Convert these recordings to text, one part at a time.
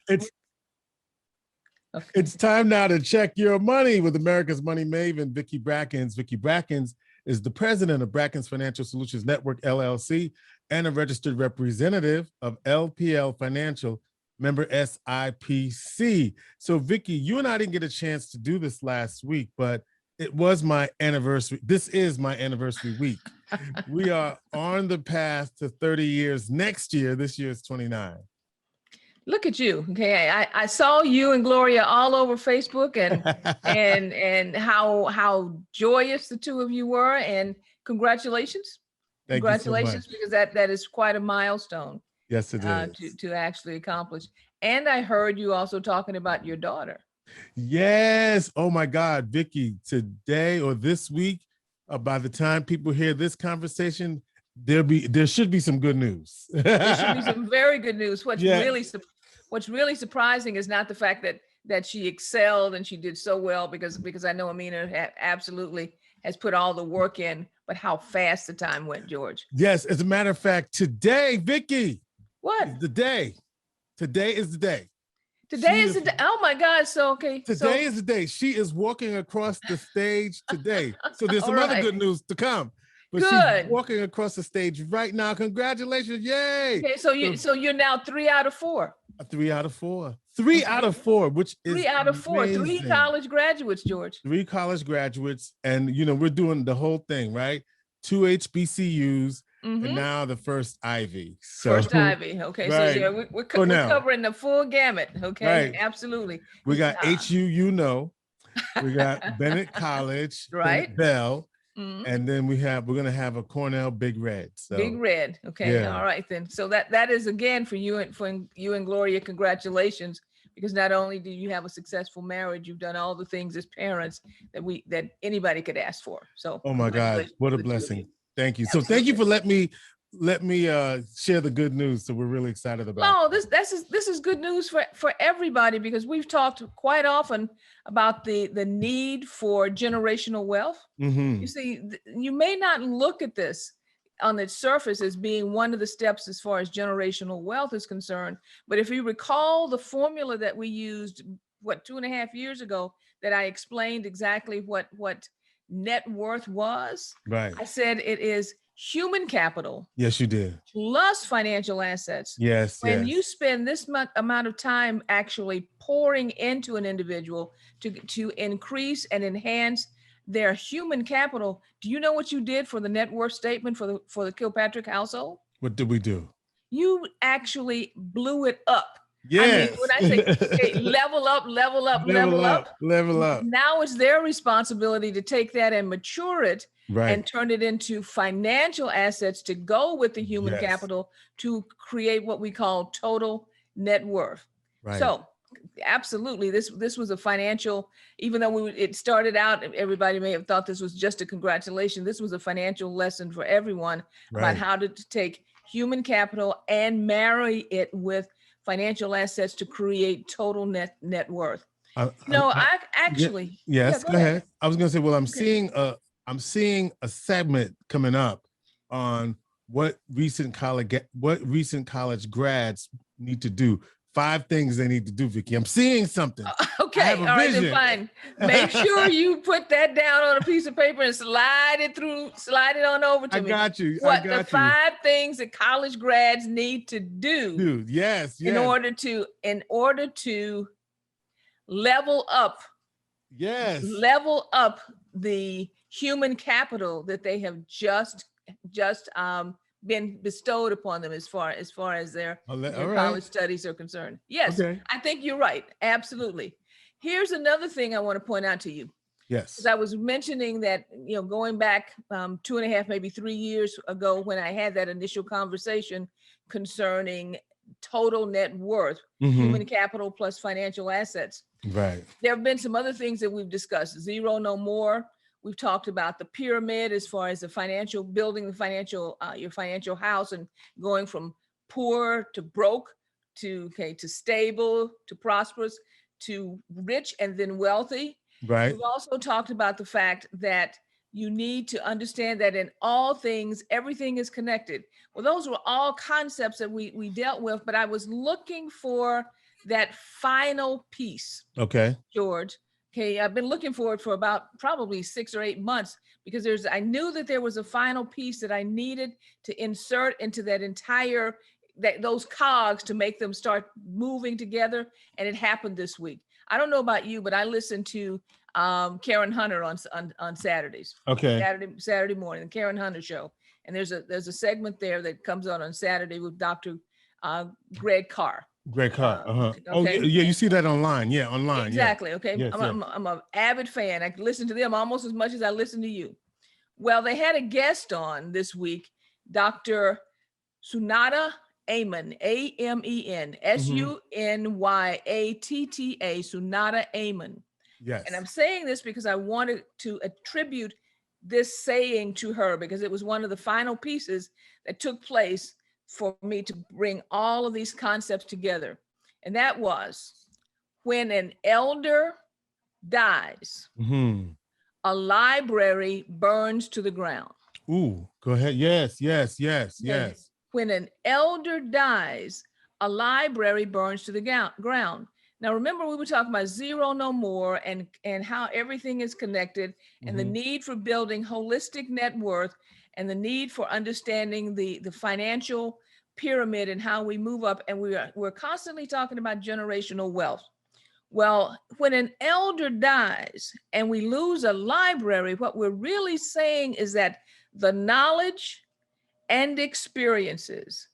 It's Okay. It's time now to check your money with America's money maven, Vicki Brackens. Vicki Brackens is the president of Brackens Financial Solutions Network, LLC, and a registered representative of LPL Financial, member SIPC. So, Vicki, you and I didn't get a chance to do this last week, but it was my anniversary. This is my anniversary week. We are on the path to 30 years next year. This year is 29. Look at you. Okay. I saw you and Gloria all over Facebook and how joyous the two of you were. And congratulations. Thank Congratulations, you so much. because that is quite a milestone. Yes, it is. To actually accomplish. And I heard you also talking about your daughter. Yes. Oh my God, Vicki, today or this week, by the time people hear this conversation, there should be some good news. There should be some very good news. What's really surprising is not the fact that she excelled and she did so well, because I know Amina absolutely has put all the work in, but how fast the time went, George. Yes, as a matter of fact, today, Vicki, what is the day? Today is the day. Today is the day. Oh my God! So okay. Today is the day. She is walking across the stage today. So there's some other good news to come. But good. She's walking across the stage right now. Congratulations! Yay! Okay, so you're now 3 out of 4. 3 out of 4. 3 out of 4, which is 3 out of 4. amazing. 3 college graduates, George. 3 college graduates, and we're doing the whole thing, right? 2 HBCUs, and now the first Ivy. So, first Ivy. Okay, right. so yeah, we're covering the full gamut. Okay, right. Absolutely. We got HU, we got Bennett College, right? Bell. And then we're gonna have a Cornell Big Red. So Big Red. Okay. Yeah. All right then. So that is again for you and Gloria, congratulations, because not only do you have a successful marriage, you've done all the things as parents that anybody could ask for. So oh my God, what a blessing. Thank you. Absolutely. So thank you for let me share the good news. So we're really excited about. Oh, this is good news for everybody, because we've talked quite often about the need for generational wealth. You see, you may not look at this on its surface as being one of the steps as far as generational wealth is concerned, but if you recall the formula that we used 2.5 years ago, that I explained exactly what net worth was. Right. I said it is human capital. Yes, you did. Plus financial assets. Yes. When you spend this amount of time actually pouring into an individual to increase and enhance their human capital, do you know what you did for the net worth statement for the Kilpatrick household? What did we do? You actually blew it up. Yes. I mean, when I say okay, level up. Now it's their responsibility to take that and mature it, right, and turn it into financial assets to go with the human capital to create what we call total net worth. Right. So absolutely, this was a financial, even though it started out, everybody may have thought this was just a congratulation. This was a financial lesson for everyone about how to take human capital and marry it with financial assets to create total net worth. Go ahead. I was going to say, well, I'm seeing a segment coming up on what recent college grads need to do. 5 things they need to do, Vicki. I'm seeing something. Okay, all right, then fine. Make sure you put that down on a piece of paper and slide it on over to me. I got you. The 5 things that college grads need to do. Dude, yes. In order to level up. Yes. Level up the human capital that they have just been bestowed upon them as far as their college studies are concerned. Yes, I think you're right. Absolutely. Here's another thing I want to point out to you. Yes. Because I was mentioning that, going back 2.5, maybe 3 years ago, when I had that initial conversation concerning total net worth, human capital plus financial assets. Right. There have been some other things that we've discussed. Zero, no more. We've talked about the pyramid as far as building your financial house and going from poor to broke to stable to prosperous to rich and then wealthy. Right. We've also talked about the fact that you need to understand that in all things, everything is connected. Well, those were all concepts that we dealt with, but I was looking for that final piece. Okay. George. Okay, I've been looking for it for about probably 6 or 8 months because I knew that there was a final piece that I needed to insert into that those cogs to make them start moving together, and it happened this week. I don't know about you, but I listened to Karen Hunter on Saturdays. Okay. Saturday morning, the Karen Hunter show, and there's a segment there that comes on Saturday with Dr. Greg Carr. Great car. Okay. Oh yeah, you see that online. Yeah, online. Exactly. Yeah. Okay. Yes, I'm an avid fan. I listen to them almost as much as I listen to you. Well, they had a guest on this week, Dr. Sunada Amen, Amen, Sunyaatta, Sunada Amen. Yes. And I'm saying this because I wanted to attribute this saying to her because it was one of the final pieces that took place for me to bring all of these concepts together. And that was, when an elder dies, a library burns to the ground. Ooh, go ahead. Yes. Okay. When an elder dies, a library burns to the ground. Now, remember, we were talking about zero, no more, and how everything is connected, and the need for building holistic net worth, and the need for understanding the financial pyramid and how we move up. And we're constantly talking about generational wealth. Well, when an elder dies and we lose a library, what we're really saying is that the knowledge and experiences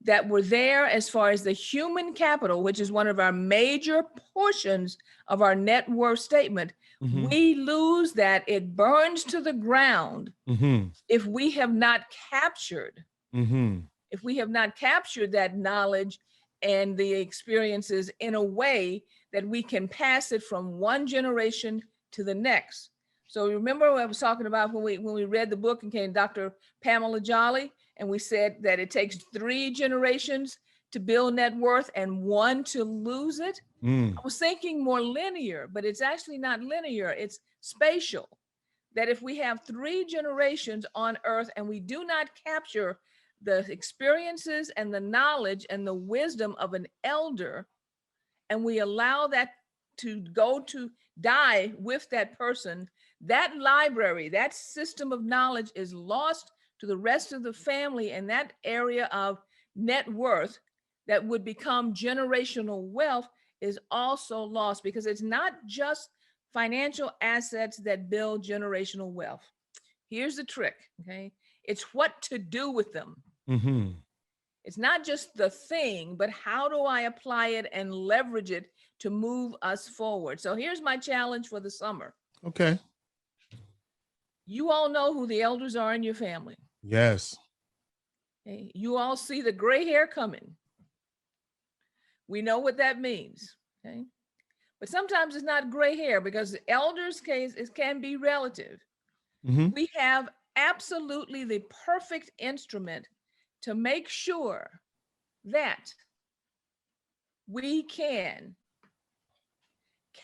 that were there as far as the human capital, which is one of our major portions of our net worth statement, we lose that. It burns to the ground if we have not captured, if we have not captured that knowledge and the experiences in a way that we can pass it from one generation to the next. So remember what I was talking about when we read the book and came Dr. Pamela Jolly, and we said that it takes 3 generations to build net worth and 1 to lose it. I was thinking more linear, but it's actually not linear. It's spatial. That if we have 3 generations on earth and we do not capture the experiences and the knowledge and the wisdom of an elder, and we allow that to go to die with that person, that library, that system of knowledge is lost to the rest of the family, and that area of net worth that would become generational wealth is also lost, because it's not just financial assets that build generational wealth. Here's the trick, okay? It's what to do with them. It's not just the thing, but how do I apply it and leverage it to move us forward? So here's my challenge for the summer. Okay. You all know who the elders are in your family. Yes. Okay. You all see the gray hair coming. We know what that means. Okay. But sometimes it's not gray hair, because the elders' case can be relative. We have absolutely the perfect instrument to make sure that we can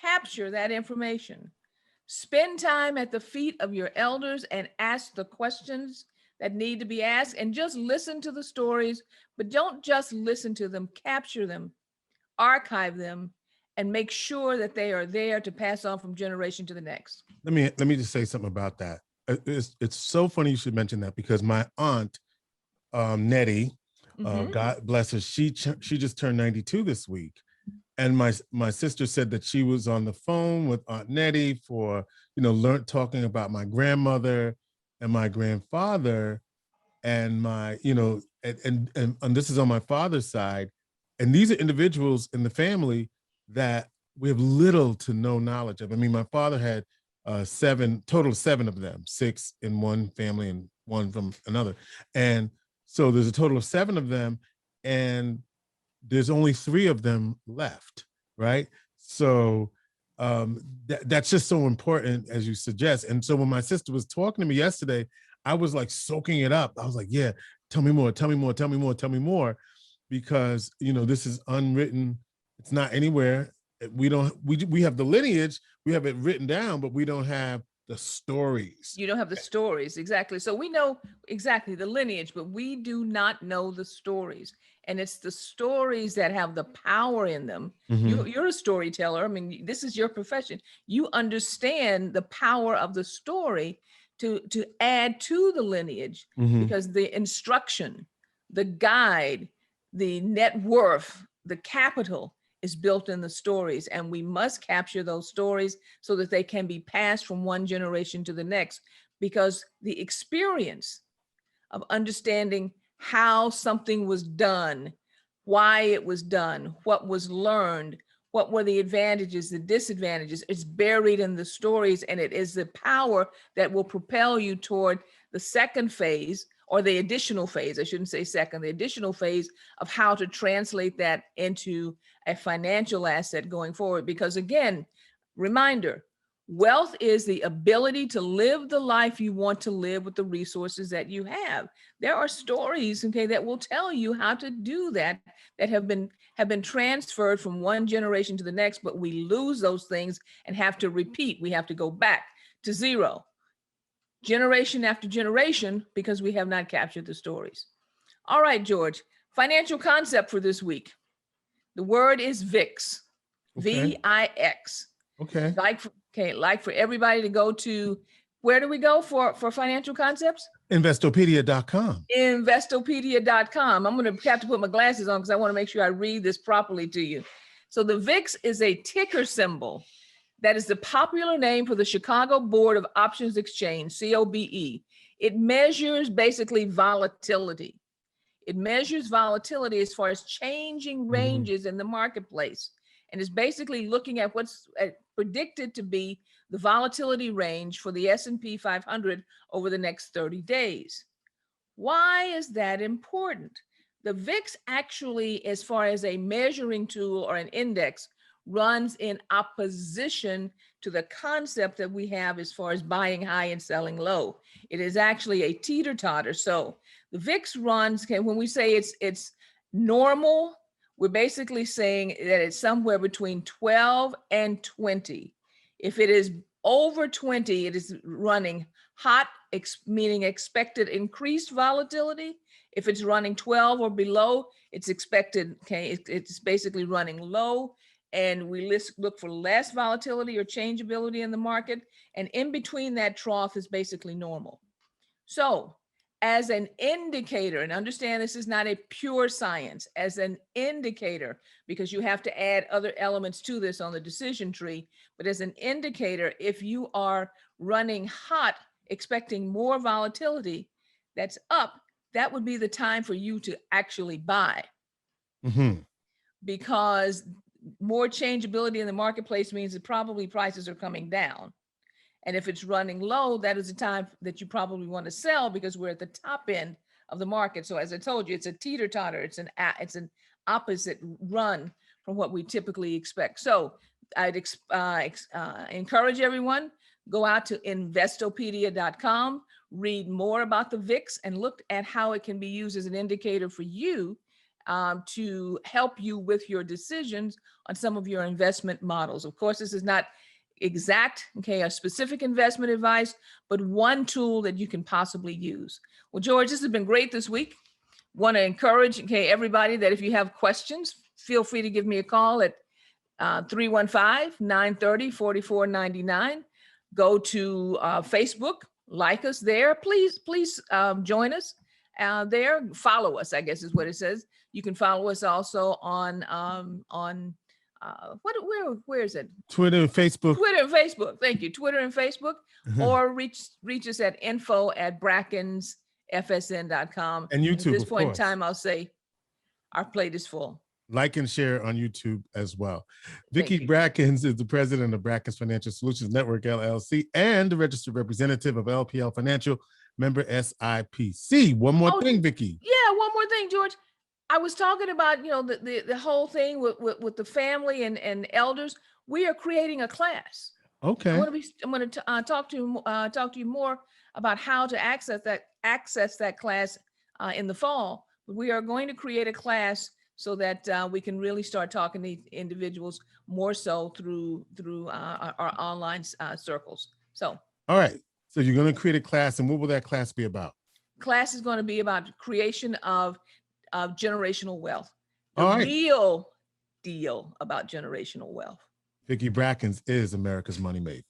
capture that information. Spend time at the feet of your elders and ask the questions that need to be asked, and just listen to the stories, but don't just listen to them, capture them, archive them, and make sure that they are there to pass on from generation to the next. Let me just say something about that. It's so funny you should mention that, because my aunt, Nettie, God bless her, she just turned 92 this week. And my sister said that she was on the phone with Aunt Nettie for, talking about my grandmother and my grandfather, and my, and this is on my father's side. And these are individuals in the family that we have little to no knowledge of. I mean, my father had total of 7 of them, 6 in one family and 1 from another. And so there's a total of 7 of them, and there's only 3 of them left, right? So that's just so important, as you suggest. And so when my sister was talking to me yesterday, I was like soaking it up. I was like, yeah, tell me more, because, this is unwritten. It's not anywhere. We have the lineage, we have it written down, but we don't have the stories. You don't have the stories. Exactly. So we know exactly the lineage, but we do not know the stories. And it's the stories that have the power in them. You're a storyteller. I mean, this is your profession. You understand the power of the story to add to the lineage, because the instruction, the guide, the net worth, the capital is built in the stories, and we must capture those stories so that they can be passed from one generation to the next, because the experience of understanding how something was done, why it was done, what was learned, what were the advantages, the disadvantages, it's buried in the stories, and it is the power that will propel you toward the second phase, or the additional phase, I shouldn't say second, the additional phase of how to translate that into a financial asset going forward. Because again, reminder, wealth is the ability to live the life you want to live with the resources that you have. There are stories, okay, that will tell you how to do that, that have been transferred from one generation to the next, but we lose those things and have to repeat. We have to go back to zero, generation after generation, because we have not captured the stories. All right, George, financial concept for this week. The word is VIX, V-I-X. Okay. Like for everybody to go to, where do we go for financial concepts? Investopedia.com. Investopedia.com. I'm going to have to put my glasses on because I want to make sure I read this properly to you. So the VIX is a ticker symbol that is the popular name for the Chicago Board of Options Exchange, COBE. It measures basically volatility. It measures volatility as far as changing ranges in the marketplace, and is basically looking at what's predicted to be the volatility range for the S&P 500 over the next 30 days. Why is that important? The VIX actually, as far as a measuring tool or an index, runs in opposition to the concept that we have as far as buying high and selling low. It is actually a teeter-totter. So the VIX runs, when we say it's normal, we're basically saying that it's somewhere between 12 and 20. If it is over 20, it is running hot, meaning expected increased volatility. If it's running 12 or below, it's expected, it's basically running low, and we look for less volatility or changeability in the market. And in between that trough is basically normal. So as an indicator, and understand this is not a pure science, as an indicator, because you have to add other elements to this on the decision tree, but as an indicator, if you are running hot, expecting more volatility that's up, that would be the time for you to actually buy. Because more changeability in the marketplace means that probably prices are coming down. And if it's running low, that is the time that you probably want to sell, because we're at the top end of the market. So as I told you, it's a teeter-totter. It's an opposite run from what we typically expect. So I'd encourage everyone, go out to investopedia.com, read more about the VIX, and look at how it can be used as an indicator for you to help you with your decisions on some of your investment models. Of course, this is not exact, a specific investment advice, but one tool that you can possibly use. Well, George, this has been great this week. Want to encourage, everybody, that if you have questions, feel free to give me a call at 315-930-4499. Go to Facebook, like us there. Please join us there. Follow us, I guess is what it says. You can follow us also on where is it? Twitter and Facebook. Twitter and Facebook. Thank you. Twitter and Facebook, or reach us at info@brackensfsn.com. And YouTube, at this point in time, I'll say our plate is full. Like and share on YouTube as well. Vicki Brackens is the president of Brackens Financial Solutions Network, LLC, and the registered representative of LPL Financial, member SIPC. One more thing, Vicki. Yeah, one more thing, George. I was talking about, the whole thing with the family and elders. We are creating a class. Okay. I'm going to talk to you more about how to access that class in the fall. We are going to create a class so that we can really start talking to individuals more so through our online circles. So All right. So you're going to create a class, and what will that class be about? Class is going to be about the creation of generational wealth. The All right. real deal about generational wealth. Vicki Brackens is America's Money Maven.